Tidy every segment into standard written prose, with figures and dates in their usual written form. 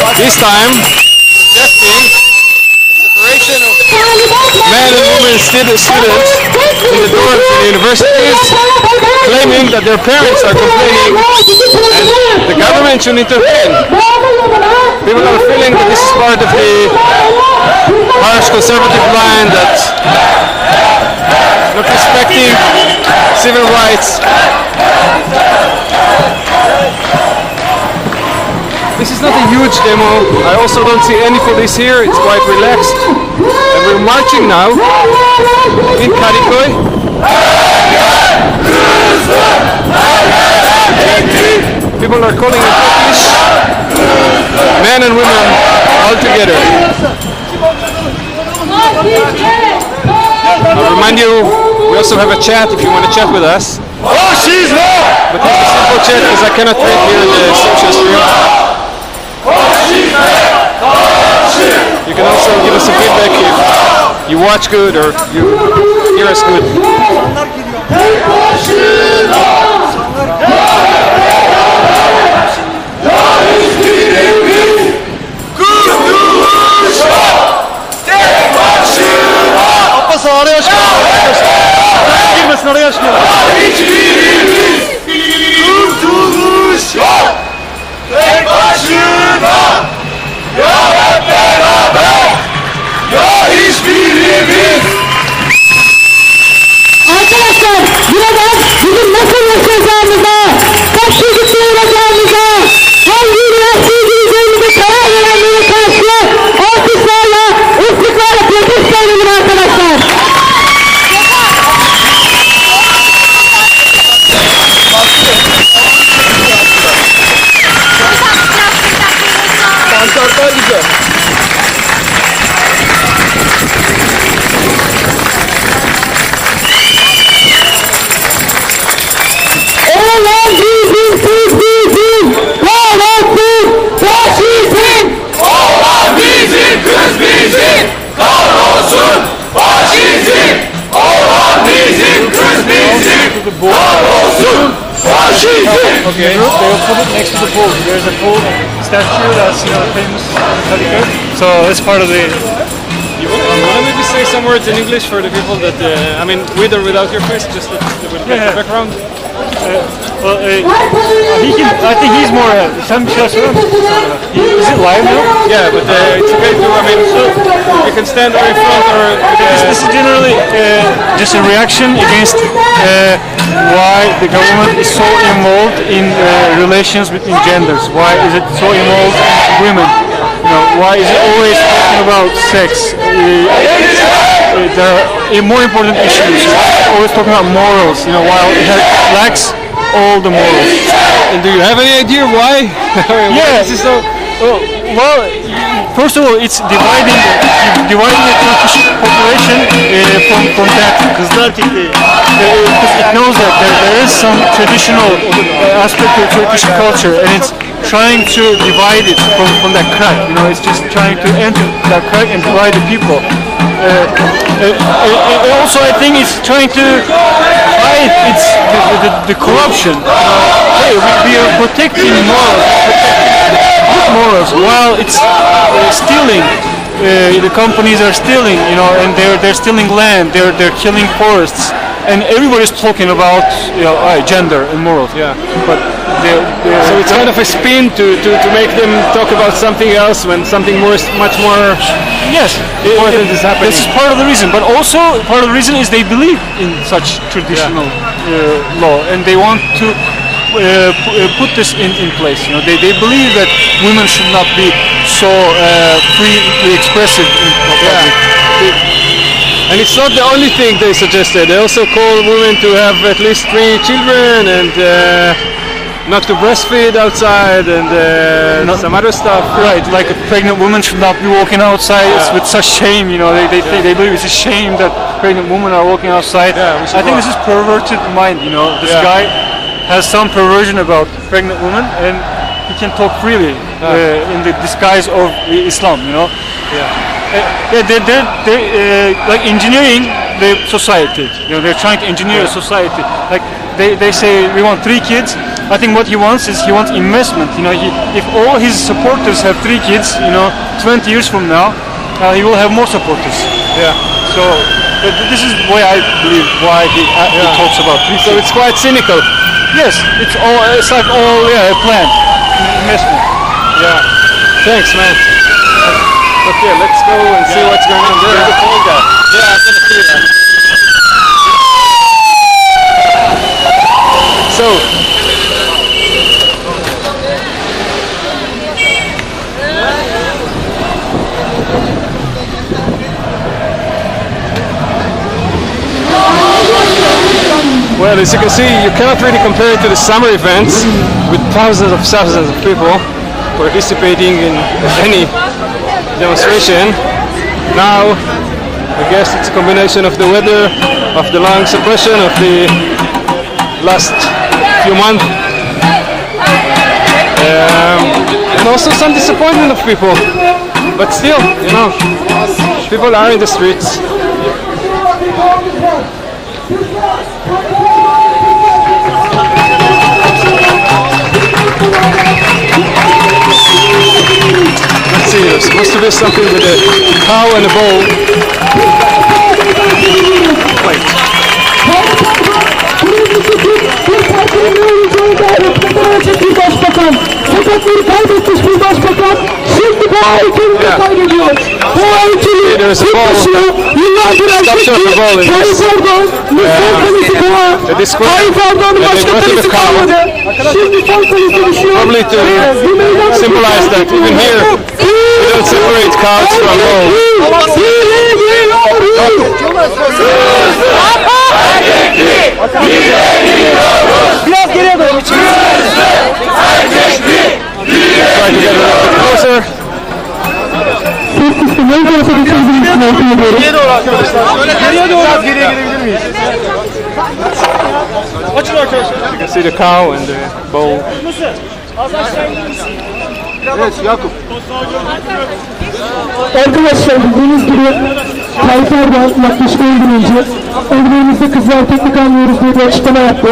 This time, suggesting the separation of men and women students in the dorms in universities, claiming that their parents are complaining and the government should intervene. People are feeling that this is part of the harsh conservative line that's not respecting civil rights. This is not a huge demo. I also don't see any police here. It's quite relaxed. And we're marching now in Kadıköy. People are calling in Turkish. Men and women all together. I'll remind you, we also have a chat if you want to chat with us. But it's a simple chat because I cannot read here in the social stream. You can also give us some feedback if you watch good or you hear us good. Araya hoş geldiniz. Girmesin, araya hoş geldiniz. Kurtuluş yok. Tek başına. Ya hep beraber. Ya hiçbirimiz. Arkadaşlar buradan bizim nasıl yaşayacağımıza, kaç çocuk doğuracağımıza, hangi üniversiteye gideceğimize karar verenlere karşı alkışlarla, ıslıklarla protesto edelim arkadaşlar. Pankartlar güzel. Olan bizim, siz bizim, kahrolsun faşizm. Oğlan bizim, kız bizim. Kahrolsun faşizm. Oğlan bizim, kız bizim. Kahrolsun faşizm. Okay, they will put it next to the pool. There's a pool statue that's famous in Kadıköy. So it's part of the. You want to maybe say some words in English for the people that, I mean, with or without your face, just with the background? Well, he can. I think he's more. Some shows. Is it live now? Yeah, but it's okay to, I mean, you can stand right in front or... This is generally just a reaction against why the government is so involved in relations between genders. Why is it so involved in women? You know, why is it always talking about sex? There are more important issues. Always talking about morals. You know, while it lacks all the morals. And do you have any idea why? Yeah. This is so. Well, first of all, it's dividing the Turkish population from that. Because it knows that there is some traditional aspect of Turkish culture, and it's trying to divide it from that crack. You know, it's just trying to enter that crack and divide the people. Also, I think it's trying to hide the corruption. Hey, we are protecting morals while it's stealing. The companies are stealing, you know, and they're stealing land. They're killing forests, and everybody's talking about gender and morals. Yeah, but so it's kind of a spin to make them talk about something else when something much more important is happening. This is part of the reason, but also part of the reason is they believe in such traditional law, and they want to put this in place. You know, they believe that women should not be so freely expressive in public. And it's not the only thing they suggested. They also call women to have at least 3 children and not to breastfeed outside and some other stuff. Right, like a pregnant woman should not be walking outside with such shame. You know, they believe it's a shame that pregnant women are walking outside. I think this is perverted mind. You know, this guy has some perversion about pregnant women, and he can talk freely in the disguise of Islam. You know. They're like engineering the society. You know, they're trying to engineer a society. Like they say we want 3 kids, I think what he wants is he wants investment. You know, if all his supporters have 3 kids, you know, 20 years from now, he will have more supporters. Yeah. So this is why I believe why he talks about 3 kids. So it's quite cynical. Yes, it's like all a plan, investment. Yeah. Thanks, man. Okay, let's go and see what's going on there. The cold guy. Yeah, I'm gonna see that. So, well, as you can see, you cannot really compare it to the summer events with thousands of people participating in any demonstration. Now, I guess it's a combination of the weather, of the long suppression of the last few months, and also some disappointment of people. But still, you know, people are in the streets. Let's see, there's supposed to be something with a cow and a bull. Wait. Sokakları kaybetmiş bir başbakan şimdi bu hareketini kaybediyor. Bu hareketi tek başına yıllardır erkekti. Tayyip Erdoğan, son kalesi boğa. Tayyip Erdoğan'ın başka kalesi kalmadı. Şimdi son kalesi düşüyor. Probably to symbolize that even here we don't separate cows from bulls. Biraz geriye doğru. Try to get a little bit closer. Geriye doğru arkadaşlar. Geriye doğru. Biraz geriye gidebilir miyiz? Açın arkadaşlar. You can see the cow and the bull. Evet, Yakup. Arkadaşlar bildiğiniz gibi Tayyip Erdoğan yaklaşık 10 gün önce evlerimizde kızlar teknik almıyoruz diye bir açıklama yaptı.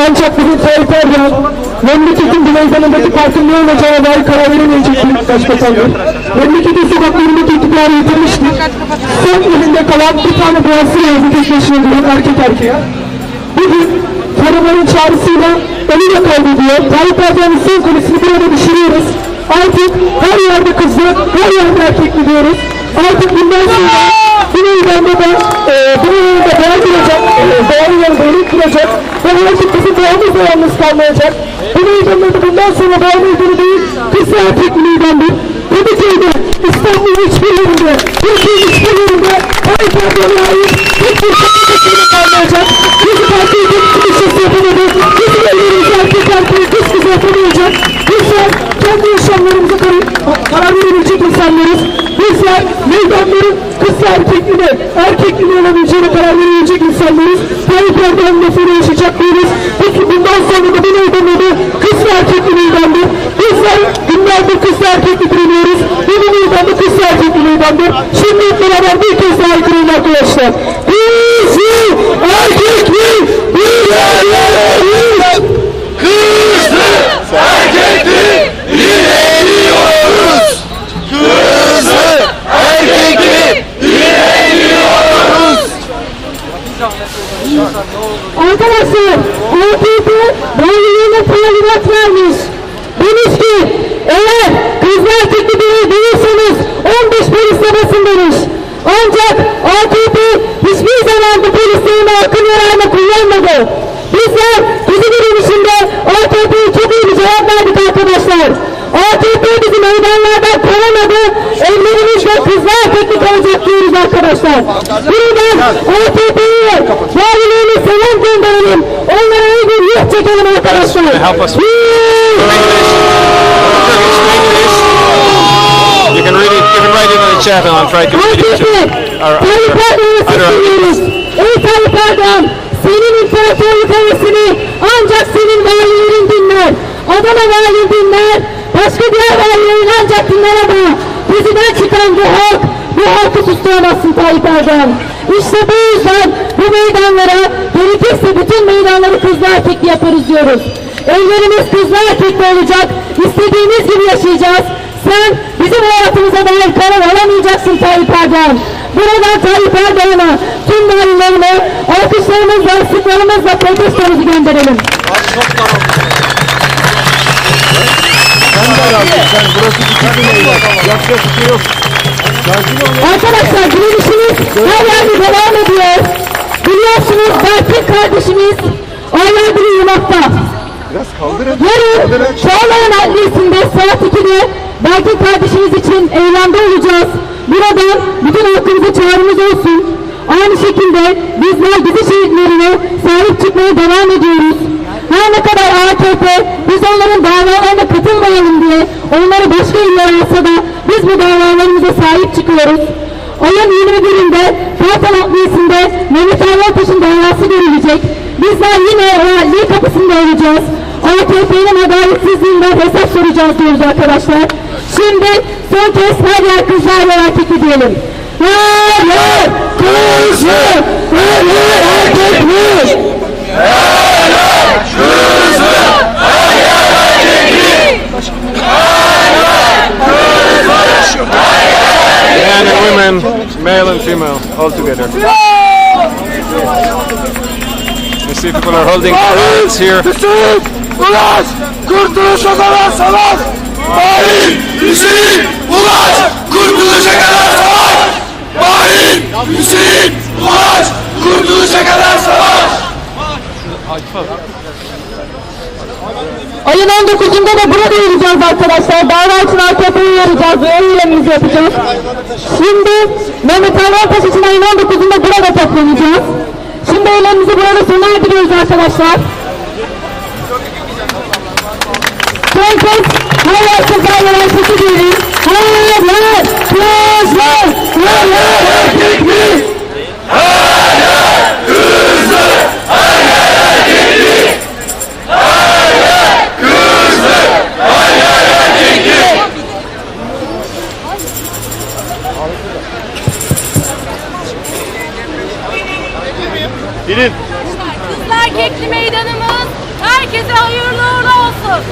Ancak bugün Tayyip Erdoğan memleketin güneydanındaki partinin ne olacağına dair karar veremeyecek bir başbakandır. Memleketin sokaklarındaki iktidarı yitirmiştir. Son elinde kalan bir tane boğazı yazdı tek başına duran erkek erkeğe. Bugün tarımların çağrısıyla eliyle kaybediyor. Tayyip Erdoğan'ın son kulesini bir arada düşürüyoruz. Artık her yerde kızlar, her yerde erkekli diyoruz. Artık bundan sonra bu meydanda da bu meydanda doğal duracak, doğanın yanında duracak ve artık bizim doğamızla yalnız kalmayacak. Bu meydanda da bundan sonra doğal meydana değil, kız ve erkekli meydandır. Kadıköy'de, İstanbul'un hiçbir yerinde, Türkiye'nin hiçbir yerinde Tayyip Erdoğan'a ait hiçbir şekilde kalmayacak. Bizi partiye bir kişisi yapamadı, bizim ellerimizi erkek erkeği kız kız yapamayacak. Bizler kendi yaşamlarımıza karar verebilecek insanlarız. Bizler meydanların kızla erkekliğine olabileceğine karar verebilecek insanlarız. Tayyip Erdoğan'ın lafını yaşayacak değiliz. Peki bundan sonra da bu meydanları kızla erkekli meydandır. Bizler günlerdir kızla erkekli direniyoruz. Ve bu meydanda kızla erkekli meydandır. Şimdi hep beraber bir kez daha haykırın arkadaşlar. Kızı erkekli direniyoruz. Kızı erkekli direniyoruz. Kızı erkekli direniyoruz. Arkadaşlar, AKP valiliğine talimat vermiş. Demiş ki, eğer kızlar erkekli değilseniz 15 polisle basın demiş. Ancak AKP hiçbir zaman bu polislerin hakkını yararına kullanmadı. Bizler bizi direnişinde AKP'ye çok iyi bir cevap verdik arkadaşlar. AKP bizi meydanlardan kovamadı, evlerimizde kızlar erkekli kalacak diyoruz arkadaşlar. Buradan AKP'ye valiliğini selam gönderelim. Onlara iyi bir yuh çekelim arkadaşlar. You can write it in the chat and I'll try to read it too. Tayyip Erdoğan'ı seçiyoruz. Ey Tayyip Erdoğan, senin imparatorluk hevesini ancak senin valilerin dinler. Adana valin dinler. Başka diğer valilerin ancak dinler ama bizden çıkan bu halkı susturamazsın Tayyip Erdoğan. İşte bu yüzden bu meydanlara, gerekirse bütün meydanları kızla erkekli yaparız diyoruz. Evlerimiz kızlı erkekli olacak. İstediğimiz gibi yaşayacağız. Sen bizim hayatımıza dair karar alamayacaksın Tayyip Erdoğan. Buradan Tayyip Erdoğan'a tüm dahillerine alkışlarımızla, sıklarımızla protestomuzu gönderelim. Arkadaşlar direnişimiz her yerde devam ediyor. Biliyorsunuz Berkin kardeşimiz aylardır uyumakta. Yarın Çağlayan Adliyesi'nde saat 2'de Berkin kardeşimiz için eylemde olacağız. Buradan bütün halkımıza çağrımız olsun. Aynı şekilde bizler bizi şehitlerine sahip çıkmaya devam ediyoruz. Her ne kadar AKP biz onların davalarına katılmayalım diye onları başka iller alsa da biz bu davalarımıza sahip çıkıyoruz. Ayın 21'inde Kartal Adliyesi'nde Mehmet Alvartaş'ın davası görülecek. Bizler yine o adliye kapısında olacağız. AKP'nin adaletsizliğinden hesap soracağız diyoruz arkadaşlar. Şimdi son kez her yer kızlar ve erkekli diyelim. Her yer kızlar, her yer erkekli. Her yer kızlar, her yer erkekli. Her yer kızlar, her yer Men and women, male and female, all together. You see people are holding cards here. Ulaş, kurtuluşa kadar savaş! Hain, Hüseyin, ulaş, kurtuluşa kadar savaş! Hain, Hüseyin, ulaş, kurtuluşa kadar savaş! Ayın 19'unda da burada yürüyeceğiz arkadaşlar. Dava için AKP'yi uyaracağız ve eylemimizi yapacağız. Şimdi Mehmet Alvartaş için ayın 19'unda burada toplanacağız. Şimdi eylemimizi burada sona erdiriyoruz arkadaşlar. Son kez her yer kızlar ve erkekli diyelim. Her yer kızlar, her yer erkekli. Her yer kızlar, her yer erkekli! Her yer kızlar, her yer erkekli! Gidin. Kızlar erkekli meydanımız herkese hayırlı uğurlu olsun.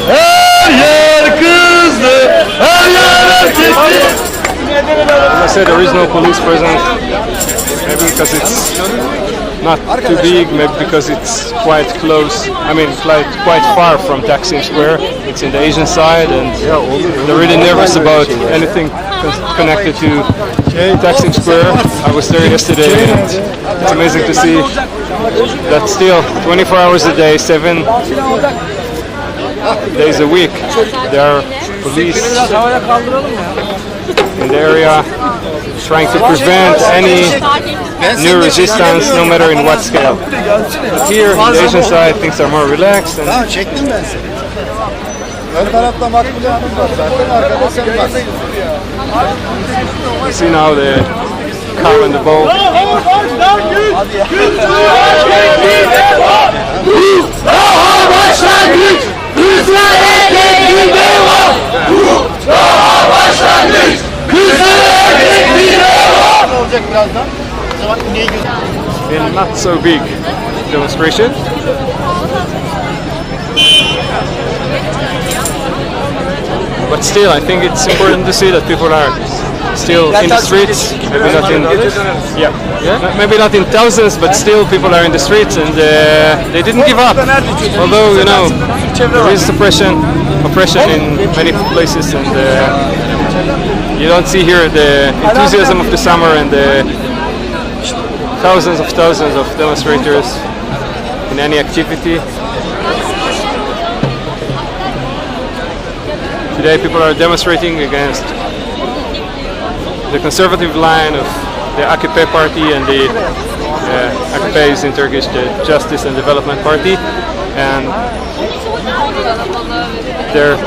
Her yer kızdı, her yer erkekli! As I said, there is no police present. Maybe because it's not too big, maybe because it's quite close. I mean, quite far from Taksim Square. It's in the Asian side, and they're really nervous about anything connected to Taksim Square. I was there yesterday, and it's amazing to see that still 24 hours a day, 7 days a week, there are police in the area trying to prevent any new resistance, no matter in what scale. But here, on the Asian side, things are more relaxed. And Tamam, çektim ben seni. Ön tarafta Makbule Hanım var zaten, arkada sen varsın. you see now the car and the boat. Daha başlangıç! Kızlar erkekli devam! Daha başlangıç! Kızlar erkekli devam! Ne olacak birazdan? O zaman niye In not so big demonstration. But still, I think it's important to see that people are still in the streets. Maybe not in, maybe not in thousands, but still people are in the streets, and they didn't give up. Although there is oppression in many places, and you don't see here the enthusiasm of the summer and the thousands of demonstrators in any activity. Today people are demonstrating against the conservative line of the AKP party, and the AKP is in Turkish the Justice and Development Party, and their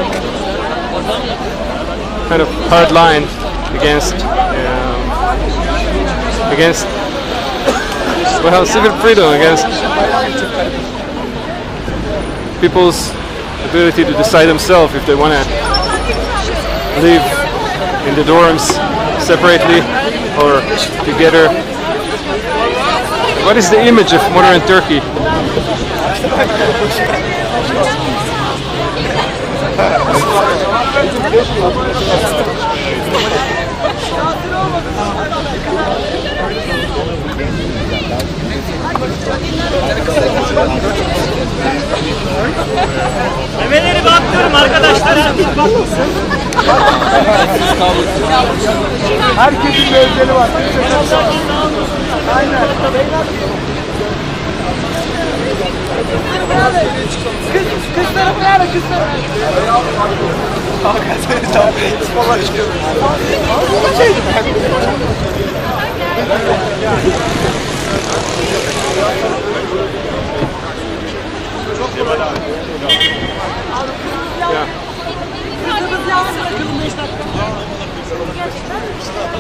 kind of hard line against civil freedom, against people's ability to decide themselves if they want to live in the dorms separately or together. What is the image of modern Turkey? Memeleri bakıyorum arkadaşlar. Herkesin bir özeli var. Aynen. Kız tarafı nerede? Kız tarafı.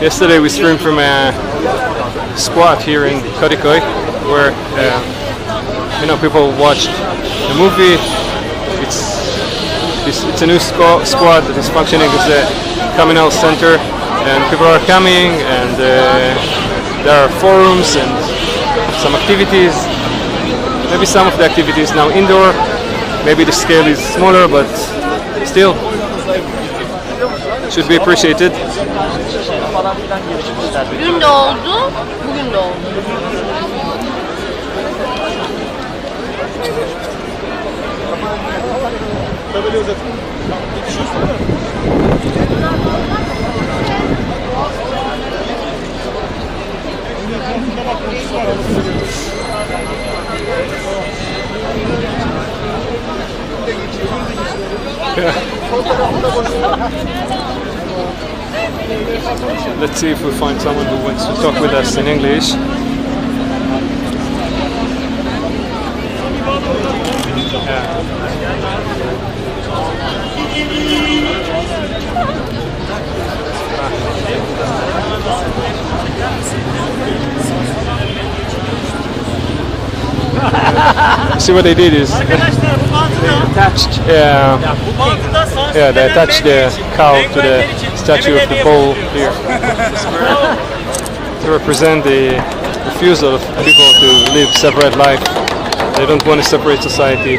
Yesterday we streamed from a squad here in Kadıköy where people watched the movie. It's a new squad that is functioning as a communal center, and people are coming, and there are forums and some activities. Maybe some of the activities now indoor, maybe the scale is smaller, but still should be appreciated. Dün de oldu, bugün de oldu. Let's see if we find someone who wants to talk with us in English. See what they did is they attached, they attached the cow to the statue of the bull here to represent the refusal of people to live separate life. They don't want a separate society.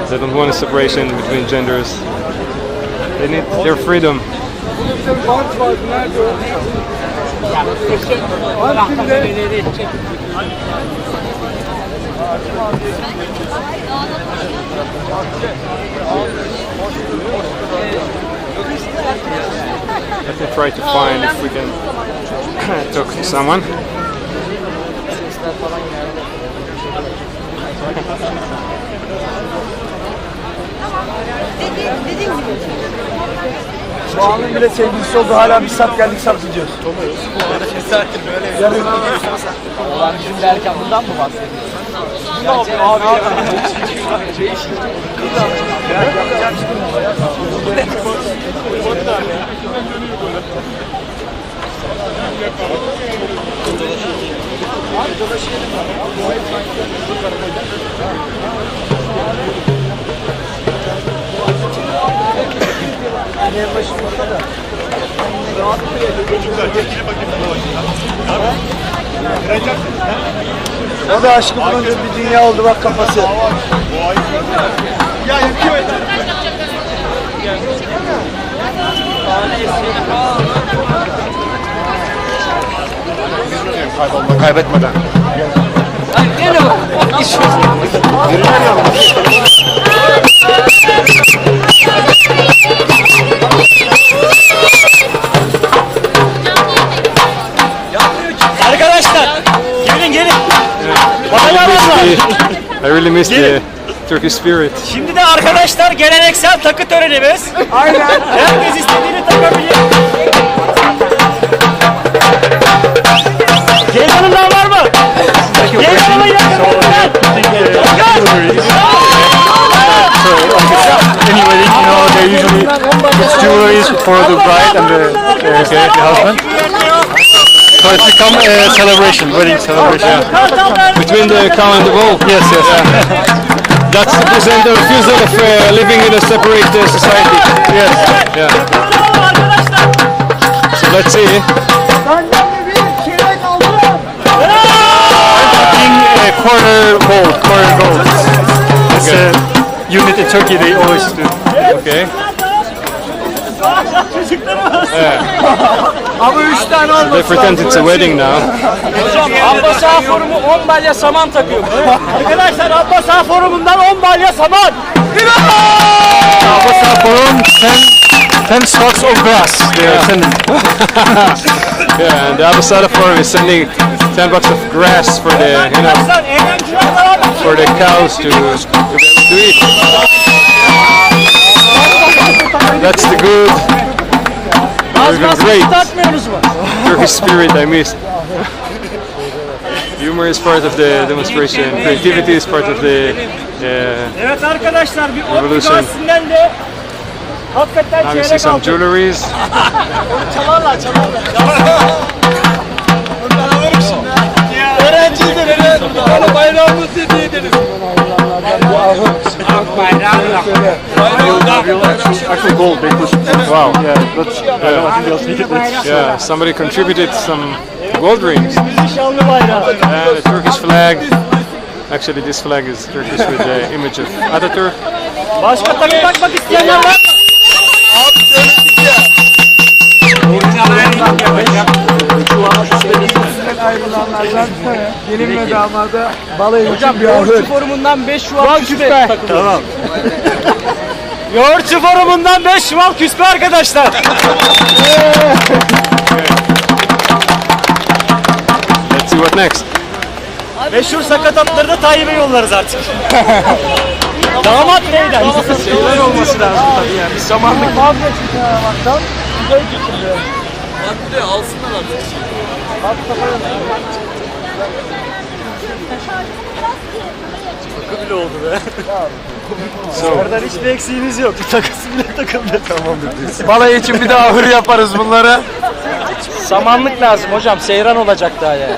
They don't want a separation between genders. They need their freedom. Let me try to find if we can talk to someone. Şu anın bile sevgilisi oldu, hala bir sap geldik sap gidiyoruz. Olan bizim derken bundan mı bahsediyorsun? Ne yapıyor abi ya? O da aşkı bulunca bir dünya oldu bak kafası. Ya yapıyor. Kaybolma, kaybetmeden. Gene bak. Arkadaşlar, gelin. I really miss the Turkish spirit. Şimdi de arkadaşlar geleneksel takı törenimiz. Aynen. Herkes istediğini takabilir. Genç hanımlar var mı? Genç hanımlar yakınlarından. Anyway, they usually put jewelry for the bride and the husband. So it's become a celebration, wedding celebration. Between the cow and the bull. Yes. That's to present the refusal of living in a separate society. Yes. Yeah. Arkadaşlar. let's see. Quarter gold. It's a unit in Turkey they always do. Okay. Ama 3 tane olmasın. They pretend it's a wedding now. Hocam Abbas Ağa Forumu 10 balya saman takıyor. Arkadaşlar Abbas Ağa Forumu'ndan 10 balya saman. Abbas Ağa Forum 10 stalks of grass they are sending. Yeah, and the Abbas Ağa Forum is sending $10 of grass for the, for the cows to be able to eat. That's the good, even great Turkish spirit I missed. Humor is part of the demonstration. Creativity is part of the Evet arkadaşlar bir revolution. de hakikaten Now you see some jewelries. çalarlar. Öğrenciydi beni. Bayrağımızı hediye ederiz. Actually gold they pushed. Wow. Yeah, that's, I think they'll sneak it. Yeah, somebody contributed some gold rings. Nişanlı bayrağı. And the Turkish flag. Actually, this flag is Turkish with the image of Atatürk. Başka takı takmak isteyenler var mı? Gelin ve damada balayı Hocam yoğurtçu forumundan 5 çuval küspe. Tamam. Yoğurtçu forumundan 5 çuval küspe arkadaşlar. Let's see what next. Meşhur sakatatları da Tayyip'e yollarız artık. Damat neyden? Şeyler olması lazım tabii yani. Samanlık. Takı bile oldu be. Oradan hiçbir eksiğimiz yok. Takısı bile takıldı. Tamamdır. Balayı için bir daha ahır yaparız bunları. Samanlık lazım hocam. Seyran olacak daha yani.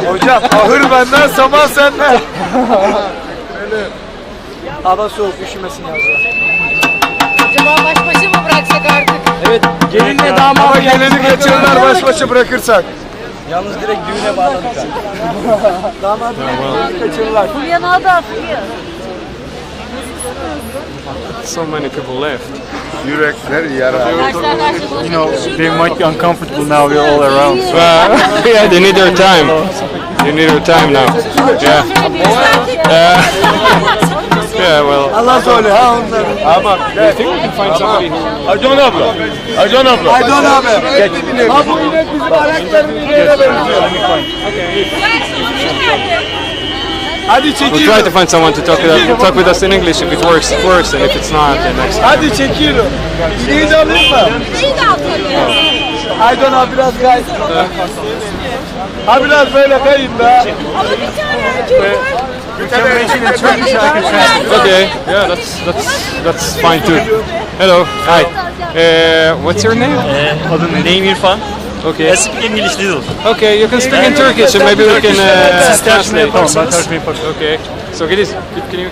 Hocam ahır benden, saman senden. Hava soğuk üşümesin yazıyor. Acaba baş başa mı bıraksak artık? Evet. Gelinle Ama damat geleni kaçırırlar baş başa bırakırsak. yalnız direkt düğüne bağladık. Damat kaçırırlar. Fulya da Fulya. So many people left. Yürekler yara. You know, they might be uncomfortable now. We're all around. So. Yeah, they need their time. They need their time now. Yeah. Yeah, well. Allah söyle ha onları. Ama I think we can find somebody who... Aydan abla. Aydan abla. Aydan abi. Ha bu inek bizim ayaklarını ineğine benziyor. Hadi We'll çekiyorum. try to find someone to talk with us in English. If it works, it works, and if it's not, then next. Hadi çekiyorum. İneği de alayım mı? Neyi de atalım? Aydan abi biraz kay. Ha biraz böyle kayın da. Ama bir tane erkek var. Okay. Yeah, that's fine too. Hello. Hi. What's your name? Name İrfan. Okay. Speak English little. Okay, you can speak in Turkish, and maybe we can translate. yaparsanız. Okay. So can you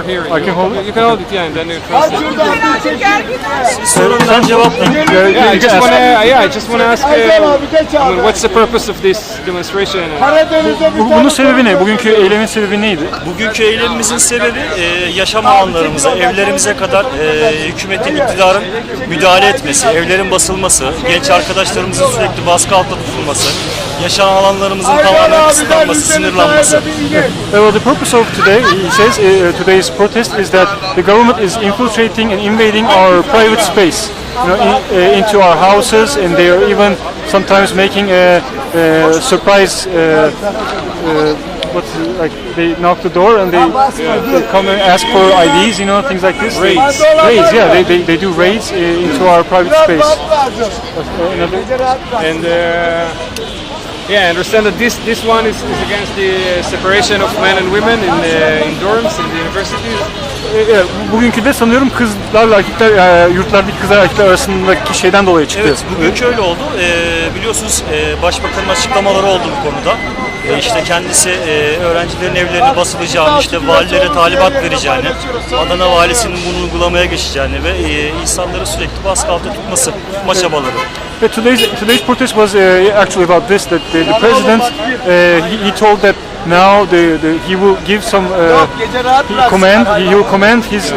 here? I can hold it? You can hold it, yeah, and then you Al translate. şuradan bir çekin. Sorundan cevaplayın. Yeah, I just want to ask. Aydan abi geç I abi. mean, what's the purpose of this demonstration? Karadeniz'de bir Bunun sebebi ne? Bugünkü eylemin sebebi neydi? Bugünkü eylemimizin sebebi yaşam alanlarımıza, evlerimize kadar hükümetin, iktidarın müdahale etmesi, evlerin basılması, genç arkadaşlarımızın sürekli baskı altında tutulması, yaşam alanlarımızın tamamen kısıtlanması, sınırlanması. Well, the purpose of today, he says, today's protest is that the government is infiltrating and invading our private space, you know, into our houses, and they are even sometimes making a surprise. Like they knock the door and they come and ask for IDs, you know, things like this. Raids. Raids, yeah, they do raids into our private space. And yeah, I understand that this one is against the separation of men and women in dorms in the universities. Bugünkü de sanıyorum kızlarla erkekler, yurtlardaki kızlar erkekler arasındaki şeyden dolayı çıktı. Evet, bugünkü öyle oldu. Biliyorsunuz Başbakanın açıklamaları oldu bu konuda. İşte kendisi öğrencilerin evlerine basılacağını, işte valilere talimat vereceğini, Adana valisinin bunu uygulamaya geçeceğini ve insanları sürekli baskı altında tutma çabaları. Today's protest was actually about this. That the president he told that now he will give some he will command his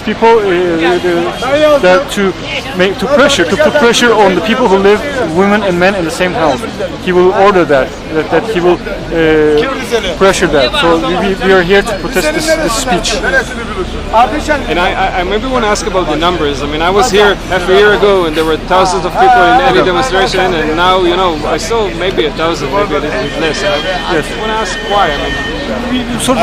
people to put pressure on the people who live, women and men in the same house. He will order that he will pressure that. So we are here to protest this speech. And I maybe want to ask about the numbers. I mean, I was here half a year ago and there were thousands of people in any demonstration, and now, you know, I saw maybe 1,000, maybe a little bit less. I want to ask why. I mean, Sonra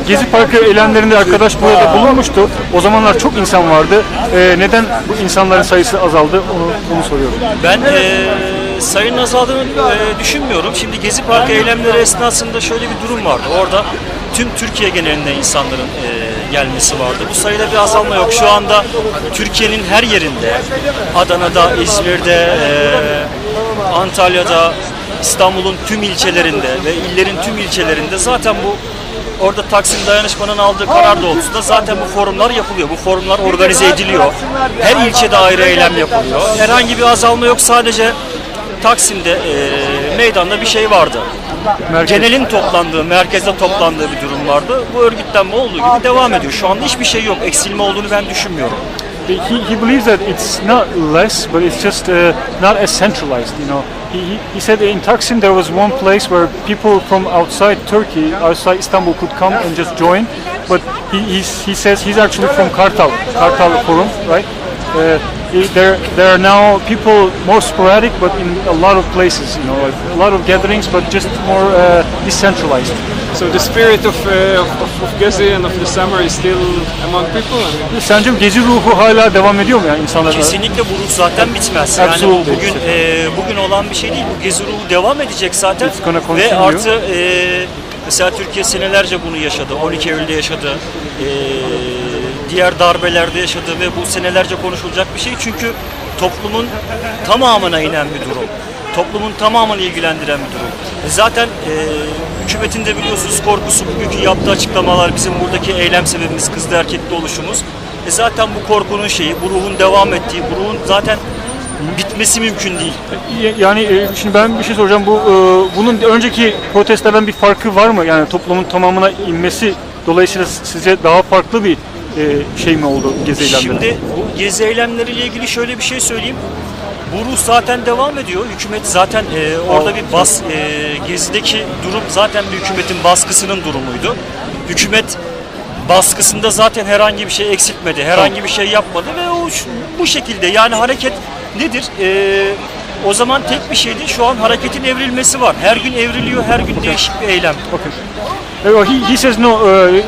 Gezi Parkı eylemlerinde arkadaş burada bulunmuştu. O zamanlar çok insan vardı. Neden bu insanların sayısı azaldı? Onu soruyorum. Ben sayının azaldığını düşünmüyorum. Şimdi Gezi Parkı eylemleri esnasında şöyle bir durum vardı. Orada tüm Türkiye genelinde insanların gelmesi vardı. Bu sayıda bir azalma yok. Şu anda Türkiye'nin her yerinde, Adana'da, İzmir'de, Antalya'da, İstanbul'un tüm ilçelerinde ve illerin tüm ilçelerinde zaten bu orada Taksim Dayanışma'nın aldığı karar doğrultusunda zaten bu forumlar yapılıyor. Bu forumlar organize ediliyor. Her ilçede ayrı eylem yapılıyor. Herhangi bir azalma yok. Sadece Taksim'de meydanda bir şey vardı. Genelin toplandığı, merkezde toplandığı bir durum vardı. Bu örgütlenme olduğu gibi devam ediyor. Şu anda hiçbir şey yok. Eksilme olduğunu ben düşünmüyorum. He believes that it's not less, but it's just not as centralized. You know, he said in Taksim there was one place where people from outside Turkey, outside Istanbul, could come and just join. But he says he's actually from Kartal Forum, right? There are now people more sporadic, but in a lot of places, you know, like a lot of gatherings, but just more decentralized. so the spirit of Gezi and of the summer is still among people. I mean, Sence Gezi ruhu hala devam ediyor mu yani insanlar? Kesinlikle bu ruh zaten bitmez. Yani bu bugün olan bir şey değil. Bu Gezi ruhu devam edecek zaten. Ve artı mesela Türkiye senelerce bunu yaşadı. 12 Eylül'de yaşadı. Diğer darbelerde yaşadı ve bu senelerce konuşulacak bir şey. Çünkü toplumun tamamına inen bir durum. Toplumun tamamını ilgilendiren bir durum. Zaten hükümetin de biliyorsunuz korkusu, bugünkü yaptığı açıklamalar, bizim buradaki eylem sebebimiz kızlı erkekli oluşumuz. Zaten bu korkunun şeyi, bu ruhun devam ettiği, bu ruhun zaten bitmesi mümkün değil. Yani şimdi ben bir şey soracağım. Bunun önceki protestlerden bir farkı var mı? Yani toplumun tamamına inmesi dolayısıyla sizce daha farklı bir şey mi oldu gezi eylemleri? Şimdi bu gezi eylemleriyle ilgili şöyle bir şey söyleyeyim. Bu ruh zaten devam ediyor. Hükümet zaten orada bir gezideki durum zaten bir hükümetin baskısının durumuydu. Hükümet baskısında zaten herhangi bir şey eksiltmedi, herhangi bir şey yapmadı ve bu şekilde yani hareket nedir? O zaman tek bir şeydi. Şu an hareketin evrilmesi var. Her gün evriliyor, her gün değişik bir eylem. He says no.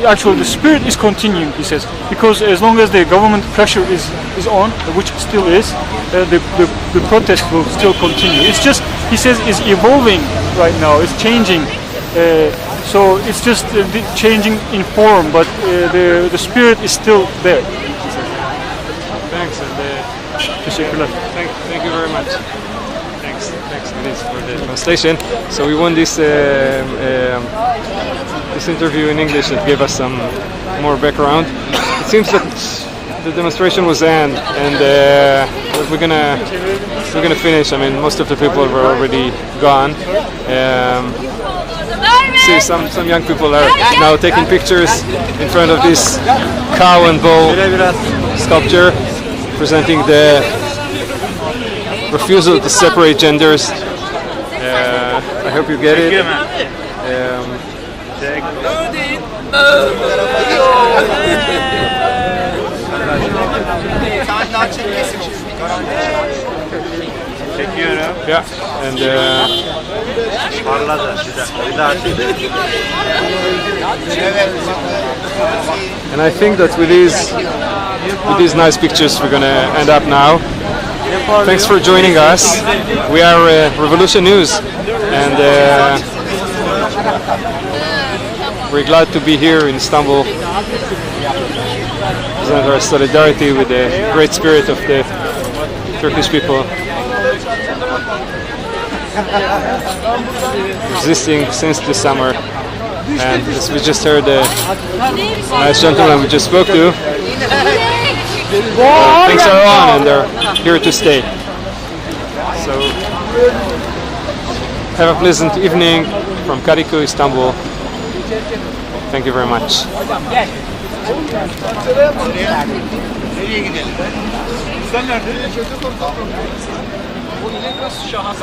Actually, the spirit is continuing. He says because as long as the government pressure is on, which still is, the protest will still continue. It's just, he says, is evolving right now. It's changing. So it's just changing in form, but the spirit is still there. thanks Teşekkürler. thank you very much. Thanks Liz, for the translation. So we won this this interview in English that gave us some more background. It seems that the demonstration was end, and we're gonna finish. I mean, most of the people were already gone. See, some young people are now taking pictures in front of this cow and bull sculpture, presenting the refusal to separate genders. I hope you get it. Yeah, and I think that with these nice pictures we're gonna end up now. Thanks for joining us. We are Revolution News, and we're glad to be here in Istanbul. Present our solidarity with the great spirit of the Turkish people, resisting since the summer. And as we just heard, the nice gentleman we just spoke to things are on and they're here to stay. So have a pleasant evening from Kadıköy, Istanbul. Thank you very much. Nereye gidelim? Sen nerede? O inek nasıl şahan?